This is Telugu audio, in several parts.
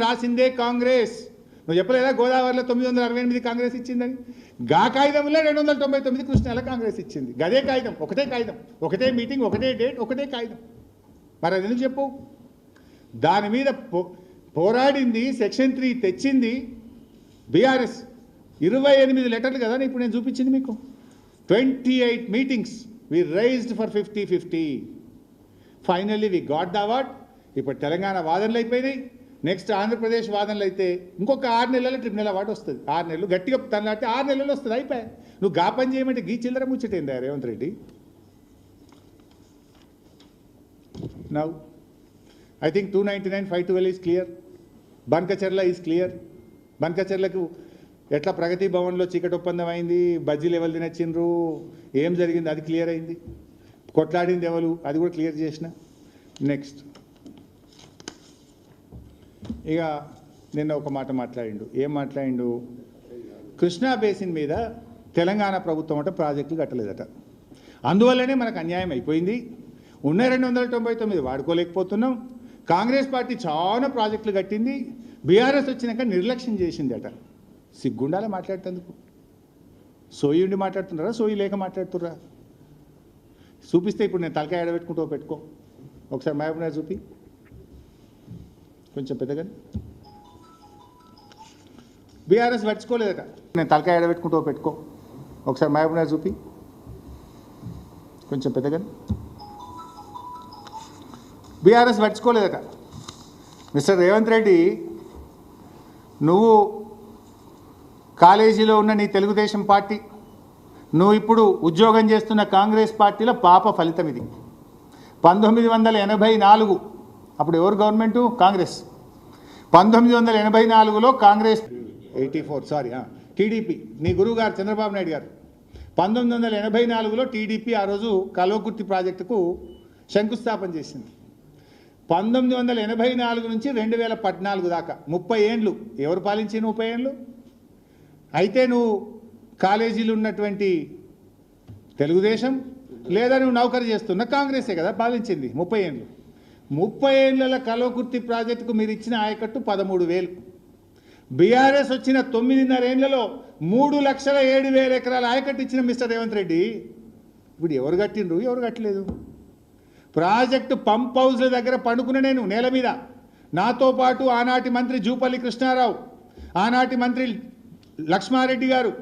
రాసిందే కాంగ్రెస్. నువ్వు చెప్పలేదా గోదావరిలో 968 కాంగ్రెస్ ఇచ్చిందని? గా కాగితంలో 299 కృష్ణాల కాంగ్రెస్ ఇచ్చింది. గదే కాగితం, ఒకటే కాగితం, ఒకటే మీటింగ్, ఒకటే డేట్, ఒకటే కాగితం. మరి అది ఎందుకు చెప్పు? దాని మీద పోరాడింది, సెక్షన్ 3 తెచ్చింది బీఆర్ఎస్. 28 లెటర్లు కదా ఇప్పుడు నేను చూపించింది మీకు. 28 meetings we raised for 50-50. Finally we got the award. ఇప్పుడు తెలంగాణ వాదనలు అయిపోయినాయి. నెక్స్ట్ ఆంధ్రప్రదేశ్ వాదనలు అయితే ఇంకొక 6 నెలల ట్రిబ్యునల్ అవార్డు వస్తుంది. 6 నెలలు గట్టిగా తనలాంటి 6 నెలలు వస్తుంది. అయిపోయి నువ్వు గా పని చేయమంటే గీ చిల్లర ముచ్చటైందా Revanth Reddy? Now I think 299,512 is clear. Banakacherla is clear. బన్కచర్లకు ఎట్లా ప్రగతి భవన్లో చీకటి ఒప్పందం అయింది, బజ్జీలు ఎవరు తినచ్చిండ్రు, ఏం జరిగింది అది క్లియర్ అయింది. కొట్లాడింది ఎవరు అది కూడా క్లియర్ చేసిన. నెక్స్ట్ ఇక నిన్న ఒక మాట మాట్లాడిండు. ఏం మాట్లాడిండు? కృష్ణా బేసిన్ మీద తెలంగాణ ప్రభుత్వం అంటే ప్రాజెక్టులు కట్టలేదట. అందువల్లనే మనకు అన్యాయం అయిపోయింది. ఉన్న 299 వాడుకోలేకపోతున్నాం. కాంగ్రెస్ పార్టీ చాలా ప్రాజెక్టులు కట్టింది, బీఆర్ఎస్ వచ్చినాక నిర్లక్ష్యం చేసింది అట. సిగ్గుండాలే మాట్లాడేందుకు. సోయి ఉండి మాట్లాడుతున్నారా, సోయి లేక మాట్లాడుతుర్రా? చూపిస్తే ఇప్పుడు నేను తలకాయ ఎడబెట్టుకుంటూ పెట్టుకో. ఒకసారి మహబూబ్నగర్ చూపి, కొంచెం పెద్దగా. బీఆర్ఎస్ పట్టించుకోలేదట. నేను తలకాయ ఎడబెట్టుకుంటూ పెట్టుకో. ఒకసారి మహబూబ్నగర్ చూపి, కొంచెం పెద్దగా. బీఆర్ఎస్ పట్టించుకోలేదట. మిస్టర్ రేవంత్ రెడ్డి, నువ్వు కాలేజీలో ఉన్న నీ తెలుగుదేశం పార్టీ, నువ్వు ఇప్పుడు ఉద్యోగం చేస్తున్న కాంగ్రెస్ పార్టీల పాప ఫలితం ఇది. 1984 అప్పుడు ఎవరు గవర్నమెంటు? కాంగ్రెస్. 1984లో కాంగ్రెస్ 84 టీడీపీ, నీ గురువు గారు చంద్రబాబు నాయుడు గారు 1984లో టీడీపీ ఆ రోజు కల్వకుర్తి ప్రాజెక్టుకు శంకుస్థాపన చేసింది. 1984 నుంచి 2014 దాకా 30 ఏండ్లు ఎవరు పాలించిన? 30 ఏండ్లు. అయితే నువ్వు కాలేజీలు ఉన్నటువంటి తెలుగుదేశం లేదా నువ్వు నౌకరు చేస్తున్న కాంగ్రెసే కదా పాలించింది 30 ఏండ్లు. 30 ఏళ్ళ కల్వకుర్తి ప్రాజెక్టుకు మీరు ఇచ్చిన ఆయకట్టు 13,000. బీఆర్ఎస్ వచ్చిన 9.5 ఏళ్లలో 3,07,000 ఎకరాల ఆయకట్టు ఇచ్చిన మిస్టర్ రేవంత్ రెడ్డి. ఇప్పుడు ఎవరు కట్టిండ్రు, ఎవరు కట్టలేదు? ప్రాజెక్టు పంప్ హౌస్ల దగ్గర పండుకున్న నేను నేల మీద, నాతో పాటు ఆనాటి మంత్రి జూపల్లి కృష్ణారావు, ఆనాటి మంత్రి లక్ష్మారెడ్డి గారు,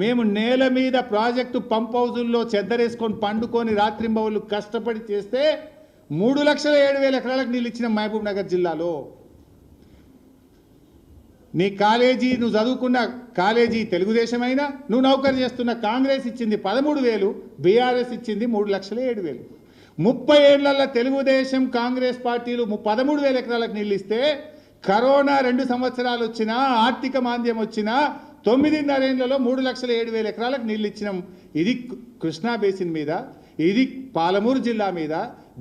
మేము నేల మీద ప్రాజెక్టు పంప్ హౌజుల్లో చెద్దరేసుకొని పండుకొని రాత్రింబవులు కష్టపడి చేస్తే 3,07,000 ఎకరాలకు నీళ్ళు ఇచ్చిన మహబూబ్ నగర్ జిల్లాలో. నీ కాలేజీ, నువ్వు చదువుకున్న కాలేజీ తెలుగుదేశం అయినా, నువ్వు నౌకరు చేస్తున్న కాంగ్రెస్ ఇచ్చింది 13,000, బీఆర్ఎస్ ఇచ్చింది 3,07,000. 30 ఏళ్లలో తెలుగుదేశం కాంగ్రెస్ పార్టీలు 13,000 ఎకరాలకు నీళ్ళు ఇస్తే, కరోనా 2 సంవత్సరాలు వచ్చినా, ఆర్థిక మాంద్యం వచ్చినా 9.5 ఏళ్లలో 3,07,000 ఎకరాలకు నీళ్ళు ఇచ్చినాం. ఇది కృష్ణా బేసిన్ మీద, ఇది పాలమూరు జిల్లా మీద,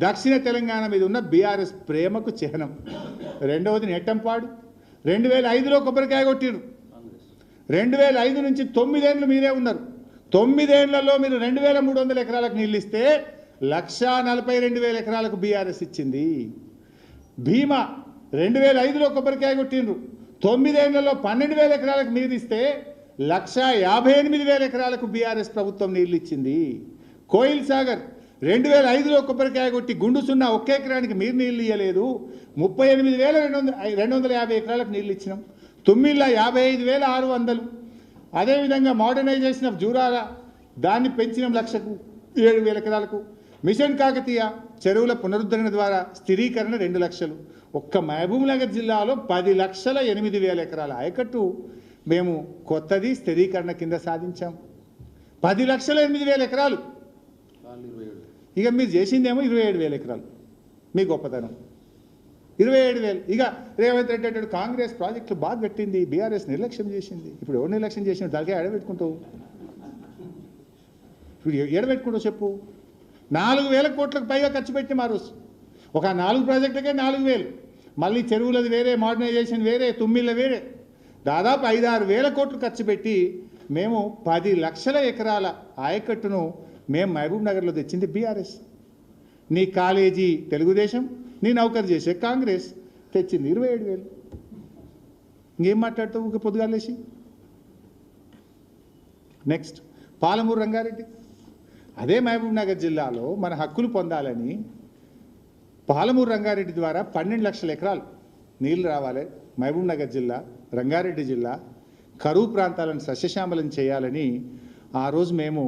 దక్షిణ తెలంగాణ మీద ఉన్న బీఆర్ఎస్ ప్రేమకు చిహ్నం. రెండవది నెట్టంపాడు. 2005లో కొబ్బరికాయ కొట్టిరు. 2005 నుంచి 9 ఏళ్ళు మీరే ఉన్నారు. 9 ఏళ్లలో మీరు 2,300 ఎకరాలకు నీళ్ళు ఇస్తే 1,42,000 ఎకరాలకు బీఆర్ఎస్ ఇచ్చింది. భీమా 2005లో కొబ్బరికాయ కొట్టిండ్రు. 9 ఏళ్లలో 12,000 ఎకరాలకు నీరు ఇస్తే 1,58,000 ఎకరాలకు బీఆర్ఎస్ ప్రభుత్వం నీళ్ళు ఇచ్చింది. కోయిల్ సాగర్ 2005లో కొబ్బరికాయ కొట్టి గుండు సున్నా 1 ఎకరానికి మీరు నీళ్ళు ఇవ్వలేదు. 38,250 ఎకరాలకు నీళ్ళు ఇచ్చినాం. తుమ్మిళ్ళ 55,600. అదేవిధంగా మోడర్నైజేషన్ ఆఫ్ జూరాల, దాన్ని పెంచినాం 1,07,000 ఎకరాలకు. మిషన్ కాకతీయ చెరువుల పునరుద్ధరణ ద్వారా స్థిరీకరణ 2 లక్షలు. ఒక్క మహబూబ్ నగర్ జిల్లాలో 10,08,000 ఎకరాల ఆయకట్టు మేము కొత్తది స్థిరీకరణ కింద సాధించాం. 10,08,000 ఎకరాలు. ఇక మీరు చేసిందేమో 27,000 ఎకరాలు. మీ గొప్పతనం 27,000. ఇక రేవంత్ రెడ్డి అంటాడు కాంగ్రెస్ ప్రాజెక్టులు బాగా పెట్టింది, బీఆర్ఎస్ నిర్లక్ష్యం చేసింది. ఇప్పుడు ఎవరు నిర్లక్ష్యం చేసిన? దానికే ఎడబెట్టుకుంటావు. ఇప్పుడు ఎడబెట్టుకుంటావు చెప్పు. 4,000 కోట్లకు పైగా ఖర్చు పెట్టి మా రోజు ఒక 4 ప్రాజెక్టులకే 4,000. మళ్ళీ చెరువులది వేరే, మోడర్నైజేషన్ వేరే, తుమ్మిళ్ళ వేరే, దాదాపు 5-6 వేల కోట్లు ఖర్చు పెట్టి మేము 10 లక్షల ఎకరాల ఆయకట్టును మేము మహబూబ్ నగర్లో తెచ్చింది బీఆర్ఎస్. నీ కాలేజీ తెలుగుదేశం, నీ నౌకరు చేసే కాంగ్రెస్ తెచ్చింది 27,000. ఇంకేం మాట్లాడతావు ఊరికే పొద్దుగాలేసి. నెక్స్ట్ పాలమూరు రంగారెడ్డి, అదే మహబూబ్ నగర్ జిల్లాలో మన హక్కులు పొందాలని పాలమూరు రంగారెడ్డి ద్వారా 12 లక్షల ఎకరాలు నీళ్లు రావాలి. మహబూబ్ నగర్ జిల్లా, రంగారెడ్డి జిల్లా కరువు ప్రాంతాలను సస్యశ్యామలం చేయాలని ఆ రోజు మేము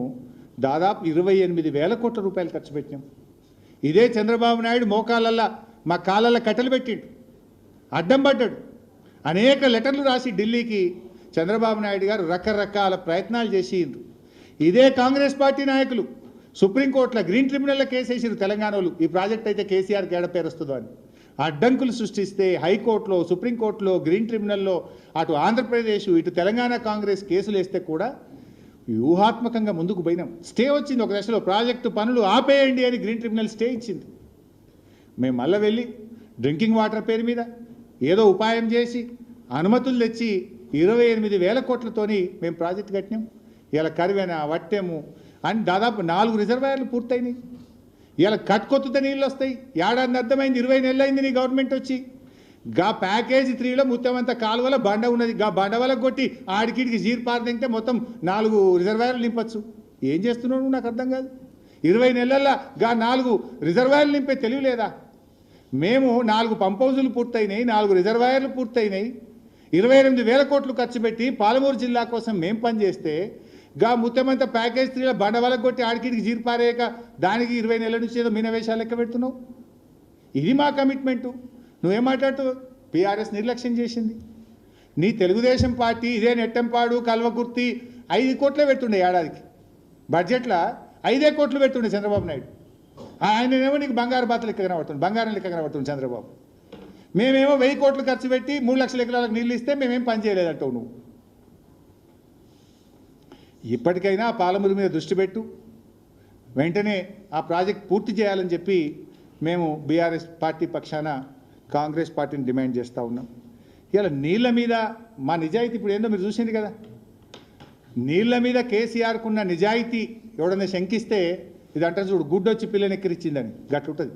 దాదాపు 28,000 కోట్ల రూపాయలు ఖర్చు పెట్టినాం. ఇదే చంద్రబాబు నాయుడు మోకాళ్ళల్లో మా కాళ్ళల్లో కట్టెలు పెట్టిండు, అడ్డం పడ్డాడు. అనేక లెటర్లు రాసి ఢిల్లీకి చంద్రబాబు నాయుడు గారు రకరకాల ప్రయత్నాలు చేసిండ్రు. ఇదే కాంగ్రెస్ పార్టీ నాయకులు సుప్రీంకోర్టులో గ్రీన్ ట్రిబ్యునల్లో కేసేసారు తెలంగాణలో, ఈ ప్రాజెక్ట్ అయితే కేసీఆర్కి ఏడ పేరు వస్తుందో అని. అడ్డంకులు సృష్టిస్తే హైకోర్టులో, సుప్రీంకోర్టులో, గ్రీన్ ట్రిబ్యునల్లో అటు ఆంధ్రప్రదేశ్ ఇటు తెలంగాణ కాంగ్రెస్ కేసులు వేస్తే కూడా వ్యూహాత్మకంగా ముందుకు పోయినాం. స్టే వచ్చింది ఒక దశలో, ప్రాజెక్టు పనులు ఆపేయండి అని గ్రీన్ ట్రిబ్యునల్ స్టే ఇచ్చింది. మేము మళ్ళీ వెళ్ళి డ్రింకింగ్ వాటర్ పేరు మీద ఏదో ఉపాయం చేసి అనుమతులు తెచ్చి 28,000 కోట్లతోని మేము ప్రాజెక్టు కట్టినాం. ఇలా కరివేన, వట్టెము అని దాదాపు 4 రిజర్వాయర్లు పూర్తయినాయి. ఇలా కట్టుకొత్తుతో నీళ్ళు వస్తాయి. ఏడాది అర్థమైంది, 20 నెలలు అయింది నీ గవర్నమెంట్ వచ్చి. గా ప్యాకేజీ 3లో మొత్తం కాలువల బండ ఉన్నది, గా బండ వల్ల కొట్టి ఆడికిడికి జీర్ పారదింటే మొత్తం 4 రిజర్వాయర్లు నింపచ్చు. ఏం చేస్తున్నావు నాకు అర్థం కాదు. 20 నెలల్లో గా 4 రిజర్వాయర్లు నింపే తెలివి లేదా? మేము 4 పంప్ హౌజులు పూర్తయినాయి, 4 రిజర్వాయర్లు పూర్తయినాయి, 28,000 కోట్లు ఖర్చు పెట్టి పాలమూరు జిల్లా కోసం మేము పనిచేస్తే గా ముత్యమంతా ప్యాకేజ్ 3లో బండ వల్ల కొట్టి ఆడికిడికి జీర్ పారేయక దానికి 20 నెలల నుంచి ఏదో మీనవేషాలు లెక్క పెడుతున్నావు. ఇది మా కమిట్మెంటు. నువ్వేం మాట్లాడుతావు? PRS నిర్లక్ష్యం చేసింది. నీ తెలుగుదేశం పార్టీ ఇదే నెట్టంపాడు, కల్వకుర్తి 5 కోట్లే పెడుతుండే ఏడాదికి. బడ్జెట్లో 5 కోట్లు పెడుతుండే చంద్రబాబు నాయుడు. ఆయననేమో నీకు బంగారు బాతలు లెక్క కనబడుతుంది, బంగారం లెక్క కనబడుతుంది చంద్రబాబు. మేమేమో 1000 కోట్లు ఖర్చు పెట్టి 3 లక్షల ఎకరాలకు నీళ్ళు ఇస్తే మేమేం పని చేయలేదంటావు నువ్వు. ఇప్పటికైనా పాలమూరు మీద దృష్టి పెట్టు, వెంటనే ఆ ప్రాజెక్ట్ పూర్తి చేయాలని చెప్పి మేము బీఆర్ఎస్ పార్టీ పక్షాన కాంగ్రెస్ పార్టీని డిమాండ్ చేస్తూ ఉన్నాం. ఇలా నీళ్ళ మీద మా నిజాయితీ ఇప్పుడు ఏందో మీరు చూసింది కదా. నీళ్ళ మీద కేసీఆర్కున్న నిజాయితీ ఎవడన్నా శంకిస్తే ఇది అంటారు చూడు, గుడ్డొచ్చి పిల్లని ఎక్కిరించిందని గట్లుంటుంది.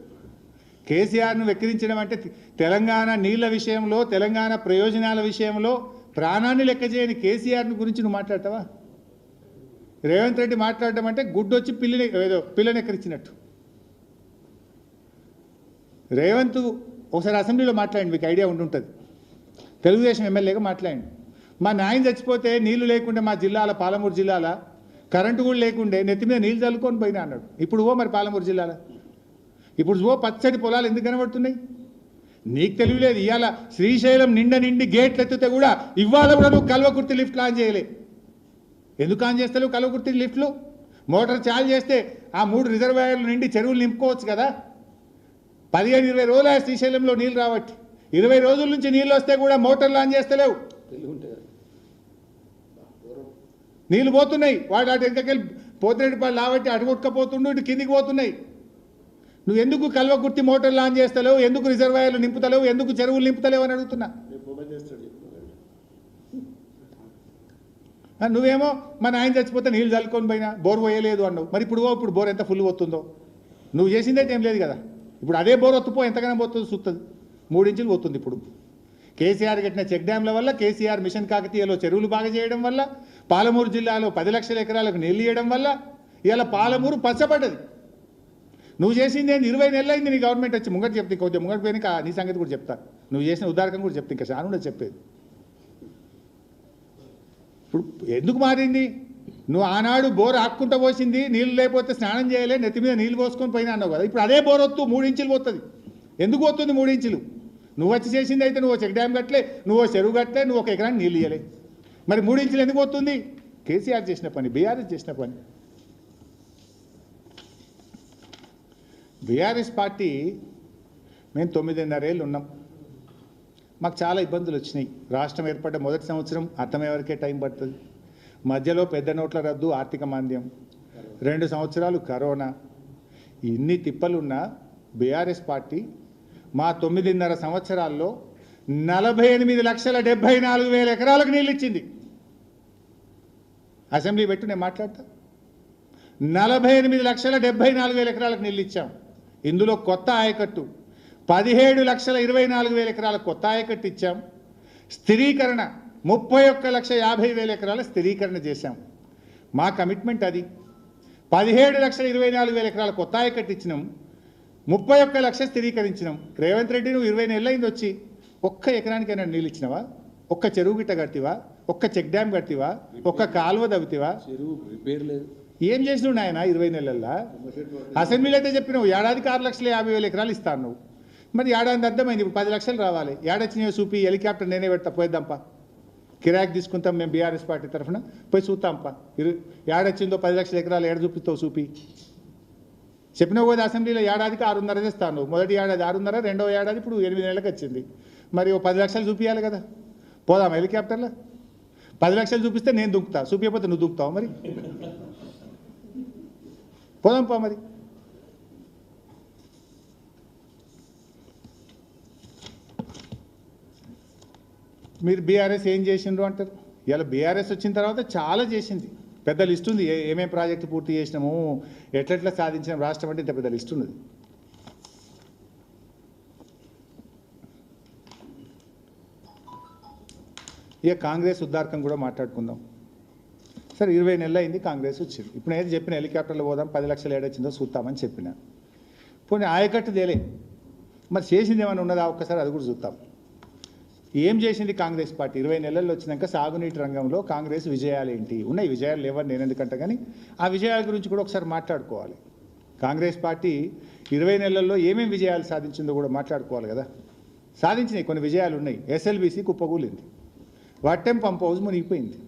కేసీఆర్ను వెక్కిరించడం అంటే తెలంగాణ నీళ్ళ విషయంలో, తెలంగాణ ప్రయోజనాల విషయంలో ప్రాణాన్ని లెక్క చేయని కేసీఆర్ని గురించి నువ్వు మాట్లాడతావా? రేవంత్ రెడ్డి మాట్లాడడం అంటే గుడ్డొచ్చి పిల్లని ఎక్కిరించినట్టు. రేవంత్ ఒకసారి అసెంబ్లీలో మాట్లాడండి, మీకు ఐడియా ఉండుంటుంది. తెలుగుదేశం ఎమ్మెల్యేగా మాట్లాడండి. మా నాయన చచ్చిపోతే నీళ్లు లేకుంటే మా జిల్లాల, పాలమూరు జిల్లాల కరెంటు కూడా లేకుండే నెత్తి మీద నీళ్ళు చల్లుకొని పోయినా అన్నాడు. ఇప్పుడు మరి పాలమూరు జిల్లాల ఇప్పుడు పచ్చడి పొలాలు ఎందుకు కనబడుతున్నాయి? నీకు తెలియలేదు. ఇవాళ శ్రీశైలం నిండి గేట్లు ఎత్తితే కూడా ఇవాళ కూడా నువ్వు కల్వకుర్తి లిఫ్ట్లు ఆన్ చేయలే. ఎందుకు ఆన్ చేస్తలేవు కల్వకుర్తి లిఫ్ట్లు? మోటార్ చాలు చేస్తే ఆ 3 రిజర్వాయర్లు నిండి చెరువులు నింపుకోవచ్చు కదా. 15-20 రోజులు శ్రీశైలంలో నీళ్ళు రావట్టి, 20 రోజుల నుంచి నీళ్ళు వస్తే కూడా మోటార్లు ఆన్ చేస్తలేవు. నీళ్ళు పోతున్నాయి, వాడు అటు వెనకకెళ్ళి పోతిరెడ్డిపాడు లావట్టి అడుగుట్టుకపోతుండు, ఇటు కిందికి పోతున్నాయి. నువ్వు ఎందుకు కల్వకుర్తి మోటార్లు ఆన్ చేస్తలేవు? ఎందుకు రిజర్వాయర్లు నింపుతలేవు? ఎందుకు చెరువులు నింపుతలేవు అని అడుగుతున్నా. నువ్వేమో మన ఆయన చచ్చిపోతే నీళ్ళు చల్లుకొని పోయినా బోర్ పోయలేదు అన్నావు. మరి ఇప్పుడు బోర్ ఎంత ఫుల్ పోతుందో నువ్వు చేసిందైతే ఏం లేదు కదా. ఇప్పుడు అదే బోర్ ఒత్తుపో ఎంతగానో పోతుందో చూస్తుంది. 3 ఇంచులు పోతుంది. ఇప్పుడు కేసీఆర్ కట్టిన చెక్ డ్యాంల వల్ల, కేసీఆర్ మిషన్ కాకతీయలో చెరువులు బాగా చేయడం వల్ల, పాలమూరు జిల్లాలో 10 లక్షల ఎకరాలకు నీళ్ళు ఇవ్వడం వల్ల ఇలా పాలమూరు పచ్చబడ్డది. నువ్వు చేసింది ఏంది? 20 నెలలు అయింది నీ గవర్నమెంట్ వచ్చి. ముంగట చెప్తే కొంచెం ముంగట పోయినాక నీ సంగతి కూడా చెప్తాను. నువ్వు చేసిన ఉదారకం కూడా చెప్తే ఇంకా చాలా ఉండదు చెప్పేది. ఇప్పుడు ఎందుకు మారింది? నువ్వు ఆనాడు బోర్ ఆక్కుంటూ పోసింది, నీళ్ళు లేకపోతే స్నానం చేయలే, నెత్తి మీద నీళ్ళు పోసుకొని పోయినా అన్నావు కదా. ఇప్పుడు అదే బోర్ వత్తు 3 ఇంచులు పోతుంది. ఎందుకు పోతుంది 3 ఇంచులు? నువ్వు వచ్చి చేసింది అయితే నువ్వు చెక్ డ్యామ్ కట్టలే, నువ్వు చెరువు కట్టలే, నువ్వు 1 ఎకరానికి నీళ్ళు ఇవ్వలే. మరి 3 ఇంచులు ఎందుకు పోతుంది? కేసీఆర్ చేసిన పని, బీఆర్ఎస్ చేసిన పని. బీఆర్ఎస్ పార్టీ మేము 9.5 ఏళ్ళు ఉన్నాం. మాకు చాలా ఇబ్బందులు వచ్చినాయి. రాష్ట్రం ఏర్పడ్డ మొదటి సంవత్సరం అర్థమయ్యే వరకే టైం పడుతుంది. మధ్యలో పెద్ద నోట్ల రద్దు, ఆర్థిక మాంద్యం, 2 సంవత్సరాలు కరోనా. ఇన్ని తిప్పలున్నా బీఆర్ఎస్ పార్టీ మా 9.5 సంవత్సరాల్లో 48,74,000 ఎకరాలకు నీళ్ళు ఇచ్చింది. అసెంబ్లీ పెట్టు నేను మాట్లాడతా. 48,74,000 ఎకరాలకు నీళ్ళు ఇచ్చాం. ఇందులో కొత్త ఆయకట్టు 17,24,000 ఎకరాలకు కొత్త ఆయకట్టు ఇచ్చాం. స్థిరీకరణ 31,50,000 ఎకరాల స్థిరీకరణ చేశాం. మా కమిట్మెంట్ అది. 17,24,000 ఎకరాల కొత్త ఆయకట్టు ఇచ్చినాం. 31 లక్ష స్థిరీకరించినాం. రేవంత్ రెడ్డి నువ్వు 20 నెలలు అయింది వచ్చి ఒక్క ఎకరానికైనా నీళ్ళు ఇచ్చినావా? ఒక్క చెరువు గిట్ట కట్టివా? ఒక్క చెక్ డ్యామ్ కట్టివా? ఒక్క కాలువ దవ్వుతివా? ఏం చేసినావు నాయన 20 నెలల్లో? అసెంబ్లీలో అయితే చెప్పినావు ఏడాదికి 6,50,000 ఎకరాలు ఇస్తాను నువ్వు. మరి ఏడాది అర్థమైంది, ఇప్పుడు 10 లక్షలు రావాలి. ఏడొచ్చినాయో చూపి, హెలికాప్టర్ నేనే పెడతా, పోయిద్దాంపా, కిరాక్ తీసుకుంటాం మేము బీఆర్ఎస్ పార్టీ తరఫున, పోయి చూస్తాంపా. ఏడొచ్చిందో 10 లక్షల ఎకరాలు ఏడ చూపిస్తావు చూపి. చెప్పినావు కదా అసెంబ్లీలో ఏడాదికి 6.5 తెస్తాను. మొదటి ఏడాది 6.5, రెండవ ఏడాది ఇప్పుడు 8 నెలలకు వచ్చింది. మరి 10 లక్షలు చూపించాలి కదా. పోదాం హెలికాప్టర్లో. 10 లక్షలు చూపిస్తే నేను దూకుతా, చూపించకపోతే నువ్వు దూకుతావు. మరి పోదాంపా. మరి మీరు బీఆర్ఎస్ ఏం చేసిండ్రు అంటారు. ఇలా బీఆర్ఎస్ వచ్చిన తర్వాత చాలా చేసింది, పెద్ద లిస్ట్ ఉంది. ఏమేం ప్రాజెక్టు పూర్తి చేసినాము, ఎట్లెట్లా సాధించిన రాష్ట్రం అంటే ఇంత పెద్ద లిస్ట్ ఉన్నది. ఇక కాంగ్రెస్ ఉద్దారకం కూడా మాట్లాడుకుందాం. సరే 20 నెలలు అయింది కాంగ్రెస్ వచ్చింది. ఇప్పుడు నేను చెప్పిన హెలికాప్టర్లో పోదాం, 10 లక్షలు ఏడొచ్చిందో చూస్తామని చెప్పిన. పోనీ ఆయకట్టు తేలే, మరి చేసింది ఏమైనా ఉన్నదా ఒక్కసారి అది కూడా చూద్దాం. ఏం చేసింది కాంగ్రెస్ పార్టీ 20 నెలల్లో వచ్చినాక సాగునీటి రంగంలో కాంగ్రెస్ విజయాలు ఏంటి? ఉన్నాయి, విజయాలు లేవని నేను ఎందుకంటే, కానీ ఆ విజయాల గురించి కూడా ఒకసారి మాట్లాడుకోవాలి. కాంగ్రెస్ పార్టీ 20 నెలల్లో ఏమేమి విజయాలు సాధించిందో కూడా మాట్లాడుకోవాలి కదా. సాధించినాయి, కొన్ని విజయాలు ఉన్నాయి. ఎస్ఎల్బీసీ కుప్పగూలింది, వట్టెం పంప్ హౌస్ మునిగిపోయింది,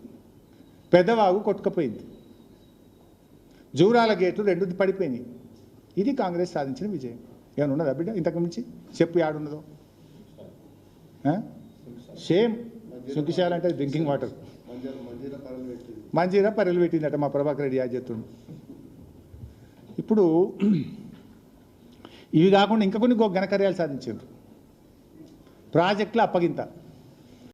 పెద్దవాగు కొట్టుకుపోయింది, జూరాల గేట్లు 2 పడిపోయినాయి. ఇది కాంగ్రెస్ సాధించిన విజయం. ఏమైనా ఉన్నదా బిడ్డ ఇంతకు మించి? చెప్పు యాడున్నదో. సేమ్ సుఖిశాల అంటే డ్రింకింగ్ వాటర్, మంజీరా పర్రెలు పెట్టిందట మా ప్రభాకర్ రెడ్డి యాజత్తుడు. ఇప్పుడు ఇవి కాకుండా ఇంకా కొన్ని ఘనకార్యాలు సాధించారు. ప్రాజెక్టుల అప్పగింత,